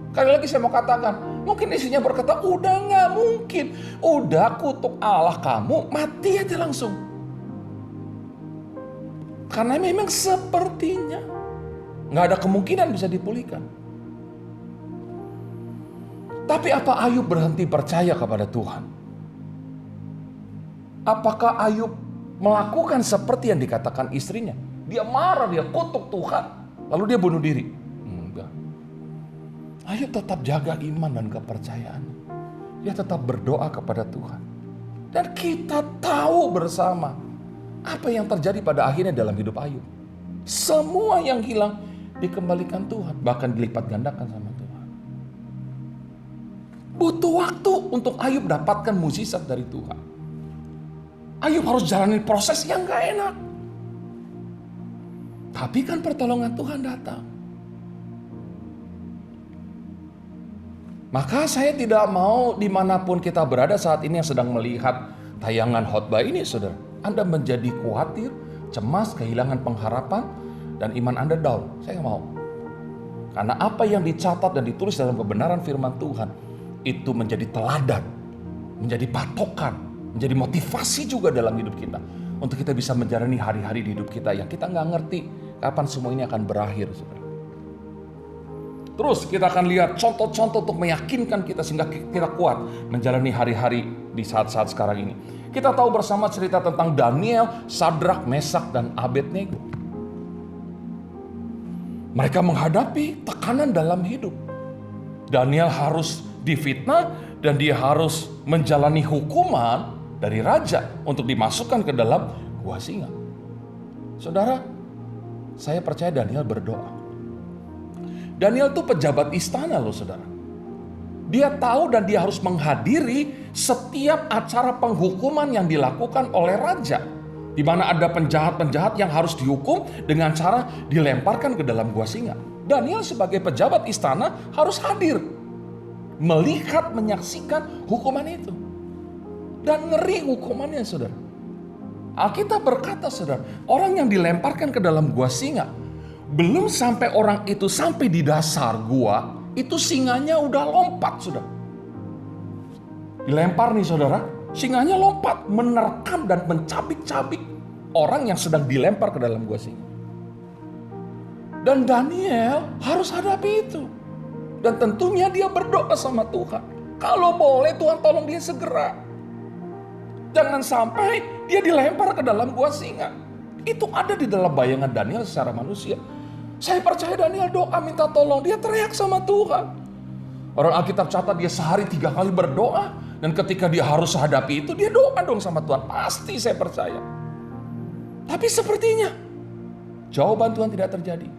Kali lagi saya mau katakan, mungkin istrinya berkata, udah gak mungkin. Udah kutuk Allah kamu, mati aja langsung. Karena memang sepertinya gak ada kemungkinan bisa dipulihkan. Tapi apa Ayub berhenti percaya kepada Tuhan? Apakah Ayub melakukan seperti yang dikatakan istrinya? Dia marah, dia kutuk Tuhan, lalu dia bunuh diri. Enggak. Ayub tetap jaga iman dan kepercayaan. Dia tetap berdoa kepada Tuhan. Dan kita tahu bersama apa yang terjadi pada akhirnya dalam hidup Ayub. Semua yang hilang dikembalikan Tuhan, bahkan dilipat gandakan sama Tuhan. Butuh waktu untuk Ayub dapatkan mukjizat dari Tuhan. Ayub harus jalani proses yang gak enak. Tapi kan pertolongan Tuhan datang. Maka saya tidak mau dimanapun kita berada saat ini yang sedang melihat tayangan khotbah ini, saudara, Anda menjadi khawatir, cemas, kehilangan pengharapan, dan iman Anda down. Saya nggak mau. Karena apa yang dicatat dan ditulis dalam kebenaran firman Tuhan, itu menjadi teladan, menjadi patokan, menjadi motivasi juga dalam hidup kita. Untuk kita bisa menjalani hari-hari di hidup kita yang kita nggak ngerti kapan semua ini akan berakhir, saudara. Terus kita akan lihat contoh-contoh untuk meyakinkan kita sehingga kita kuat menjalani hari-hari di saat-saat sekarang ini. Kita tahu bersama cerita tentang Daniel, Sadrak, Mesak, dan Abednego. Mereka menghadapi tekanan dalam hidup. Daniel harus difitnah dan dia harus menjalani hukuman dari raja untuk dimasukkan ke dalam gua singa. Saudara, saya percaya Daniel berdoa. Daniel itu pejabat istana loh, saudara. Dia tahu dan dia harus menghadiri setiap acara penghukuman yang dilakukan oleh raja. Di mana ada penjahat-penjahat yang harus dihukum dengan cara dilemparkan ke dalam gua singa. Daniel sebagai pejabat istana harus hadir. Melihat, menyaksikan hukuman itu. Dan ngeri hukumannya, saudara. Alkitab berkata, saudara, orang yang dilemparkan ke dalam gua singa, belum sampai orang itu sampai di dasar gua, itu singanya udah lompat, sudah. Dilempar nih, saudara, singanya lompat, menerkam dan mencabik-cabik orang yang sedang dilempar ke dalam gua singa. Dan Daniel harus hadapi itu. Dan tentunya dia berdoa sama Tuhan. Kalau boleh Tuhan tolong dia segera. Jangan sampai dia dilempar ke dalam gua singa. Itu ada di dalam bayangan Daniel secara manusia. Saya percaya Daniel doa minta tolong. Dia teriak sama Tuhan. Orang Alkitab catat dia sehari 3 kali berdoa. Dan ketika dia harus hadapi itu, dia doa dong sama Tuhan. Pasti saya percaya. Tapi sepertinya jawaban Tuhan tidak terjadi.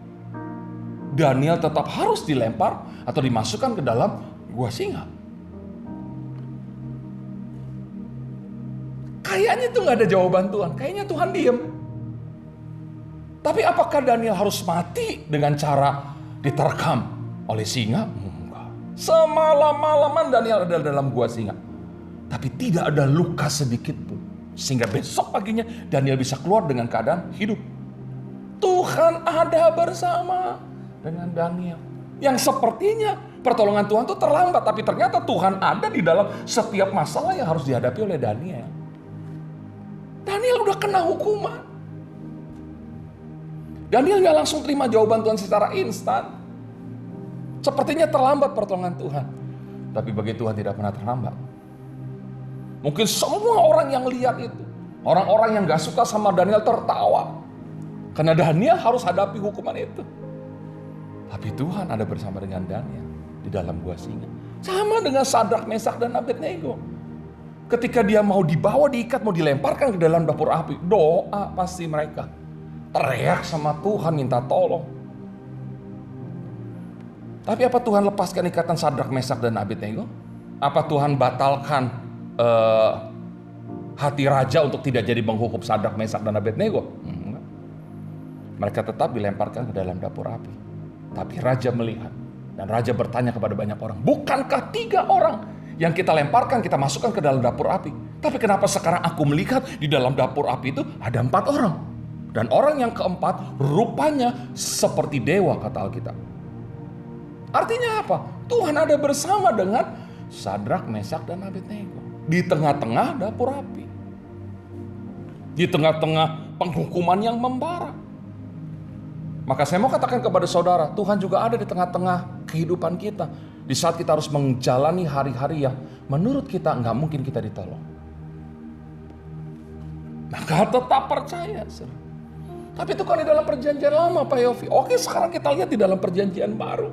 Daniel tetap harus dilempar atau dimasukkan ke dalam gua singa. Kayaknya itu nggak ada jawaban Tuhan. Kayaknya Tuhan diem. Tapi apakah Daniel harus mati dengan cara diterkam oleh singa? Enggak. Semalam-malaman Daniel ada dalam gua singa. Tapi tidak ada luka sedikit pun. Sehingga besok paginya Daniel bisa keluar dengan keadaan hidup. Tuhan ada bersama dengan Daniel. Yang sepertinya pertolongan Tuhan itu terlambat. Tapi ternyata Tuhan ada di dalam setiap masalah yang harus dihadapi oleh Daniel. Daniel udah kena hukuman. Daniel gak langsung terima jawaban Tuhan secara instan. Sepertinya terlambat pertolongan Tuhan. Tapi bagi Tuhan tidak pernah terlambat. Mungkin semua orang yang lihat itu, orang-orang yang gak suka sama Daniel tertawa. Karena Daniel harus hadapi hukuman itu. Tapi Tuhan ada bersama dengan Daniel di dalam gua singa. Sama dengan Sadrak, Mesak, dan Abednego. Ketika dia mau dibawa, diikat, mau dilemparkan ke dalam dapur api, doa pasti mereka. Teriak sama Tuhan, minta tolong. Tapi apa Tuhan lepaskan ikatan Sadrak, Mesak, dan Abednego? Apa Tuhan batalkan hati raja untuk tidak jadi menghukum Sadrak, Mesak, dan Abednego? Enggak. Mereka tetap dilemparkan ke dalam dapur api. Tapi raja melihat dan raja bertanya kepada banyak orang, bukankah 3 orang yang kita lemparkan, kita masukkan ke dalam dapur api? Tapi kenapa sekarang aku melihat di dalam dapur api itu ada 4 orang? Dan orang yang keempat rupanya seperti dewa, kata Alkitab. Artinya apa? Tuhan ada bersama dengan Sadrak, Mesak, dan Abednego. Di tengah-tengah dapur api. Di tengah-tengah penghukuman yang membara. Maka saya mau katakan kepada saudara, Tuhan juga ada di tengah-tengah kehidupan kita. Di saat kita harus menjalani hari-hari yang menurut kita nggak mungkin kita ditolong. Maka tetap percaya. Tapi itu kan di dalam perjanjian lama, Pak Yofi. Oke, sekarang kita lihat di dalam perjanjian baru.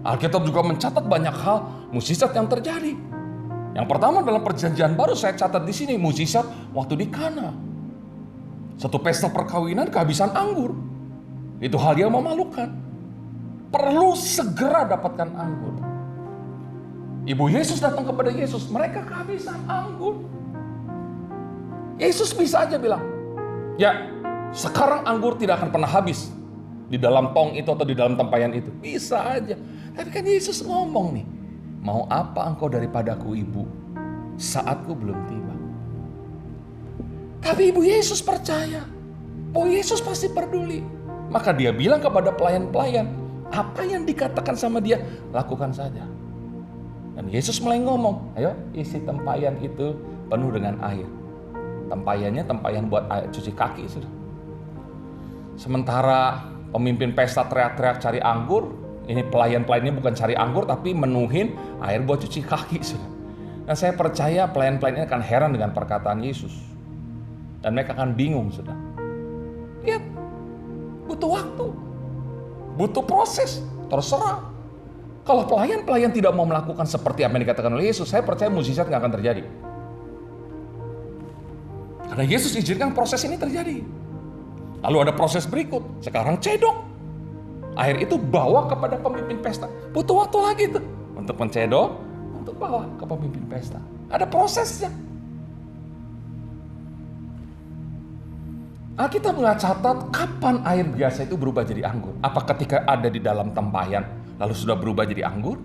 Alkitab juga mencatat banyak hal mukjizat yang terjadi. Yang pertama dalam perjanjian baru saya catat di sini mukjizat waktu di Kana. Satu pesta perkawinan kehabisan anggur. Itu hal yang memalukan. Perlu segera dapatkan anggur. Ibu Yesus datang kepada Yesus, mereka kehabisan anggur. Yesus bisa aja bilang, ya sekarang anggur tidak akan pernah habis di dalam tong itu atau di dalam tempayan itu. Bisa aja. Tapi kan Yesus ngomong nih, mau apa engkau daripadaku ibu, saatku belum tiba. Tapi ibu Yesus percaya, bahwa Yesus pasti peduli. Maka dia bilang kepada pelayan-pelayan, apa yang dikatakan sama dia, lakukan saja. Dan Yesus mulai ngomong, ayo isi tempayan itu penuh dengan air. Tempayannya tempayan buat air, cuci kaki sudah. Sementara pemimpin pesta teriak-teriak cari anggur, ini pelayan-pelayannya bukan cari anggur tapi menuhin air buat cuci kaki sudah. Nah saya percaya pelayan-pelayan ini akan heran dengan perkataan Yesus. Dan mereka akan bingung sudah. Lihat, butuh waktu, butuh proses, terserah. Kalau pelayan-pelayan tidak mau melakukan seperti apa yang dikatakan oleh Yesus, saya percaya mukjizat nggak akan terjadi. Karena Yesus izinkan proses ini terjadi. Lalu ada proses berikut, sekarang cedok. Air itu bawa kepada pemimpin pesta. Butuh waktu lagi tuh untuk mencedok, untuk bawa ke pemimpin pesta. Ada prosesnya. Alkitab nggak catat kapan air biasa itu berubah jadi anggur. Apa ketika ada di dalam tempayan lalu sudah berubah jadi anggur?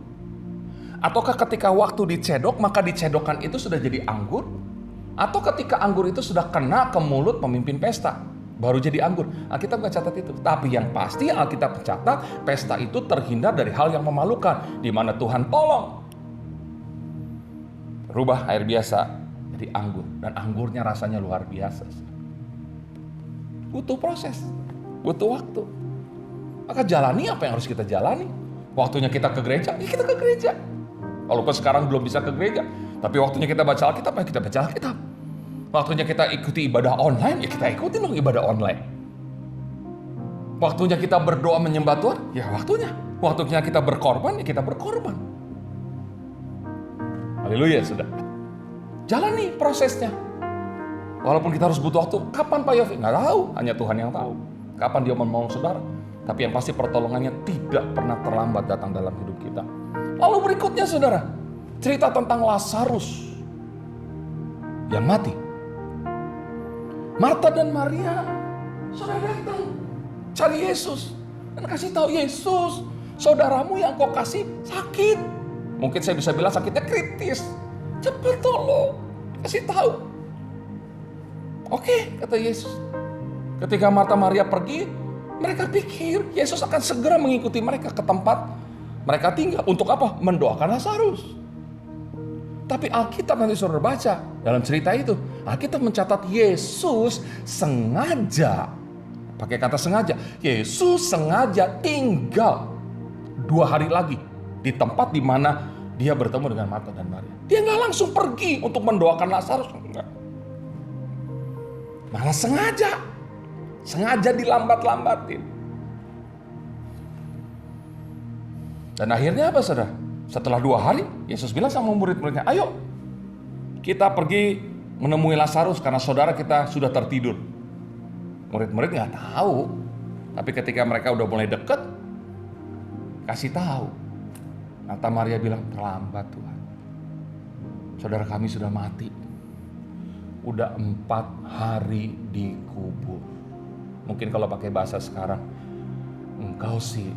Ataukah ketika waktu dicedok maka dicedokan itu sudah jadi anggur? Atau ketika anggur itu sudah kena ke mulut pemimpin pesta baru jadi anggur? Alkitab nggak catat itu. Tapi yang pasti Alkitab catat pesta itu terhindar dari hal yang memalukan, di mana Tuhan tolong rubah air biasa jadi anggur, dan anggurnya rasanya luar biasa. Butuh proses, butuh waktu. Maka jalani apa yang harus kita jalani. Waktunya kita ke gereja, ya kita ke gereja. Walaupun sekarang belum bisa ke gereja, tapi waktunya kita baca Alkitab, ya kita baca Alkitab. Waktunya kita ikuti ibadah online, ya kita ikuti dong ibadah online. Waktunya kita berdoa menyembah Tuhan, ya waktunya. Waktunya kita berkorban, ya kita berkorban. Haleluya, sudah. Jalani prosesnya. Walaupun kita harus butuh waktu, kapan Pak Yofi? Nggak tahu, hanya Tuhan yang tahu. kapan dia menolong saudara. Tapi yang pasti pertolongannya tidak pernah terlambat datang dalam hidup kita. Lalu berikutnya saudara, cerita tentang Lazarus yang mati. Marta dan Maria sudah datang cari Yesus dan kasih tahu, Yesus, saudaramu yang kau kasih sakit. Mungkin saya bisa bilang sakitnya kritis. Cepat tolong, kasih tahu. Oke, kata Yesus. Ketika Marta Maria pergi, mereka pikir Yesus akan segera mengikuti mereka ke tempat mereka tinggal. Untuk apa? Mendoakan Lazarus. Tapi Alkitab nanti saudara baca dalam cerita itu, Alkitab mencatat Yesus sengaja, pakai kata sengaja, Yesus sengaja tinggal 2 hari lagi di tempat di mana dia bertemu dengan Marta dan Maria. Dia nggak langsung pergi untuk mendoakan Lazarus, enggak. Malah sengaja dilambat-lambatin. Dan akhirnya apa saudara? Setelah 2 hari, Yesus bilang sama murid-muridnya, ayo kita pergi menemui Lazarus karena saudara kita sudah tertidur. Murid-murid nggak tahu, tapi ketika mereka udah mulai deket, kasih tahu. Marta Maria bilang, terlambat Tuhan. Saudara kami sudah mati. Udah 4 hari dikubur. Mungkin kalau pakai bahasa sekarang, engkau sih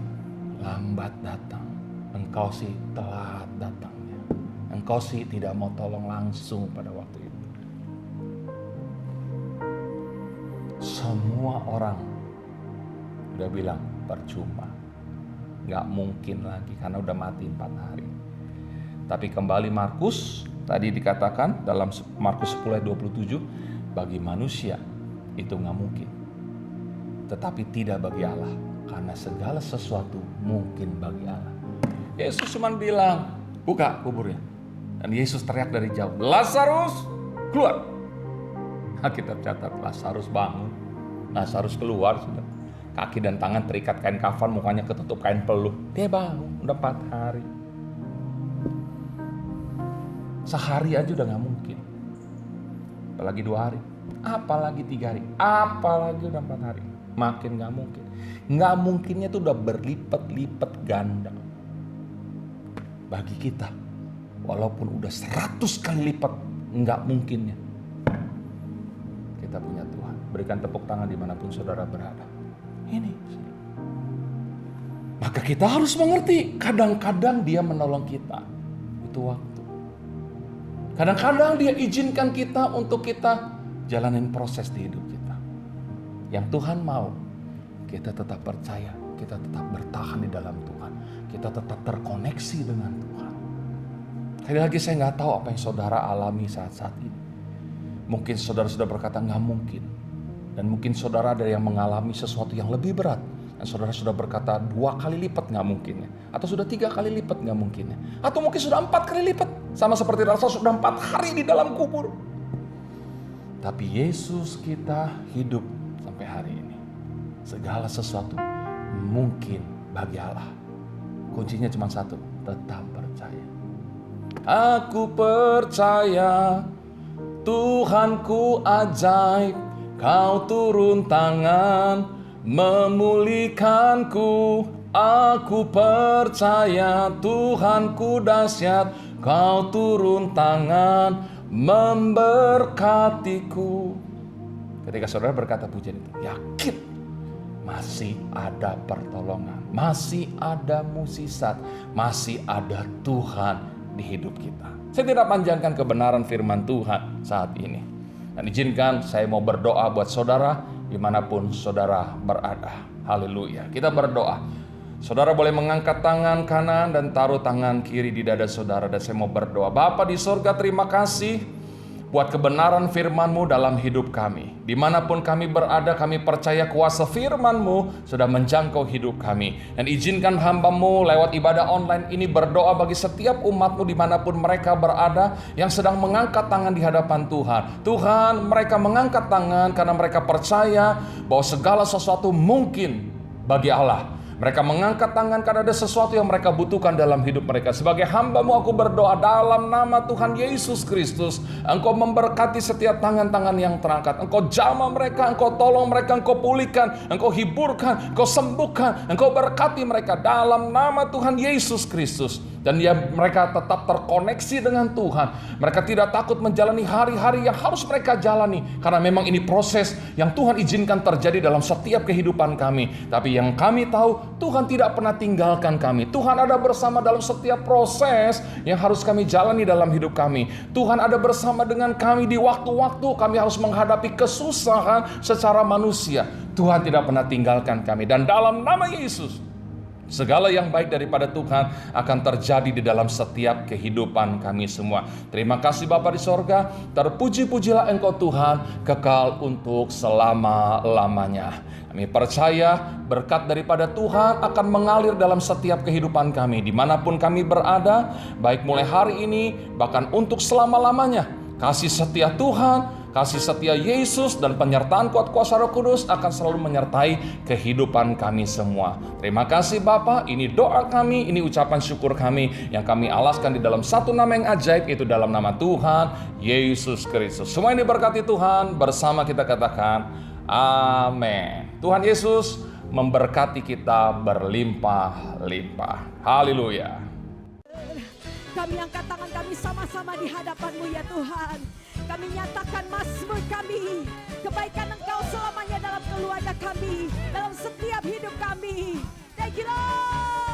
lambat datang, engkau sih telat datangnya, engkau sih tidak mau tolong langsung pada waktu itu. Semua orang udah bilang percuma, gak mungkin lagi karena udah mati 4 hari. Tapi kembali Markus, tadi dikatakan dalam Markus 10 ayat 27, bagi manusia itu gak mungkin, tetapi tidak bagi Allah, karena segala sesuatu mungkin bagi Allah. Yesus cuma bilang, buka kuburnya. Dan Yesus teriak dari jauh, Lazarus keluar. Alkitab catat, Lazarus bangun. Lazarus keluar sudah. Kaki dan tangan terikat kain kafan, mukanya ketutup kain peluh. Dia bangun, udah 4 hari. Sehari aja udah gak mungkin. Apalagi 2 hari. Apalagi 3 hari. Apalagi udah 4 hari. Makin gak mungkin. Gak mungkinnya itu udah berlipat-lipat ganda. Bagi kita, walaupun udah 100 kali lipat gak mungkinnya, kita punya Tuhan. Berikan tepuk tangan dimanapun saudara berada. Ini. Maka kita harus mengerti, kadang-kadang dia menolong kita. Itu waktu. Kadang-kadang dia izinkan kita untuk kita jalanin proses di hidup kita. Yang Tuhan mau, kita tetap percaya, kita tetap bertahan di dalam Tuhan. Kita tetap terkoneksi dengan Tuhan. Sekali lagi saya gak tahu apa yang saudara alami saat-saat ini. Mungkin saudara sudah berkata gak mungkin. Dan mungkin saudara ada yang mengalami sesuatu yang lebih berat. Dan saudara sudah berkata 2 kali lipat gak mungkinnya. Atau sudah 3 kali lipat gak mungkinnya. Atau mungkin sudah 4 kali lipat. Sama seperti Lazarus sudah 4 hari di dalam kubur. Tapi Yesus kita hidup sampai hari ini. Segala sesuatu mungkin bagi Allah. Kuncinya cuma satu, tetap percaya. Aku percaya Tuhanku ajaib, Kau turun tangan memulihkanku. Aku percaya Tuhanku dahsyat, Kau turun tangan memberkatiku. Ketika saudara berkata pujian itu, yakin masih ada pertolongan, masih ada mukjizat, masih ada Tuhan di hidup kita. Saya tidak panjangkan kebenaran firman Tuhan saat ini. Dan izinkan saya mau berdoa buat saudara dimanapun saudara berada. Haleluya. Kita berdoa. Saudara boleh mengangkat tangan kanan dan taruh tangan kiri di dada saudara. Dan saya mau berdoa. Bapa di sorga, terima kasih buat kebenaran firman-Mu dalam hidup kami. Dimanapun kami berada, kami percaya kuasa firman-Mu sudah menjangkau hidup kami. Dan izinkan hamba-Mu lewat ibadah online ini berdoa bagi setiap umat-Mu dimanapun mereka berada yang sedang mengangkat tangan di hadapan Tuhan. Tuhan, mereka mengangkat tangan karena mereka percaya bahwa segala sesuatu mungkin bagi Allah. Mereka mengangkat tangan karena ada sesuatu yang mereka butuhkan dalam hidup mereka. Sebagai hamba-Mu aku berdoa dalam nama Tuhan Yesus Kristus. Engkau memberkati setiap tangan-tangan yang terangkat. Engkau jamah mereka, Engkau tolong mereka, Engkau pulihkan, Engkau hiburkan, Engkau sembuhkan, Engkau berkati mereka dalam nama Tuhan Yesus Kristus. Dan mereka tetap terkoneksi dengan Tuhan. Mereka tidak takut menjalani hari-hari yang harus mereka jalani. Karena memang ini proses yang Tuhan izinkan terjadi dalam setiap kehidupan kami. Tapi yang kami tahu, Tuhan tidak pernah tinggalkan kami. Tuhan ada bersama dalam setiap proses yang harus kami jalani dalam hidup kami. Tuhan ada bersama dengan kami di waktu-waktu kami harus menghadapi kesusahan secara manusia. Tuhan tidak pernah tinggalkan kami. Dan dalam nama Yesus, segala yang baik daripada Tuhan akan terjadi di dalam setiap kehidupan kami semua. Terima kasih Bapa di sorga. Terpuji-pujilah Engkau Tuhan, kekal untuk selama-lamanya. Kami percaya berkat daripada Tuhan akan mengalir dalam setiap kehidupan kami, dimanapun kami berada, baik mulai hari ini, bahkan untuk selama-lamanya. Kasih setia Tuhan, kasih setia Yesus dan penyertaan kuat kuasa Roh Kudus akan selalu menyertai kehidupan kami semua. Terima kasih Bapa, ini doa kami, ini ucapan syukur kami yang kami alaskan di dalam satu nama yang ajaib, itu dalam nama Tuhan Yesus Kristus. Semua ini diberkati Tuhan, bersama kita katakan amin. Tuhan Yesus memberkati kita berlimpah-limpah. Haleluya. Kami angkat tangan kami sama-sama di hadapan-Mu ya Tuhan. Kami nyatakan mazmur kami, kebaikan Engkau selamanya dalam keluarga kami, dalam setiap hidup kami. Thank you Lord.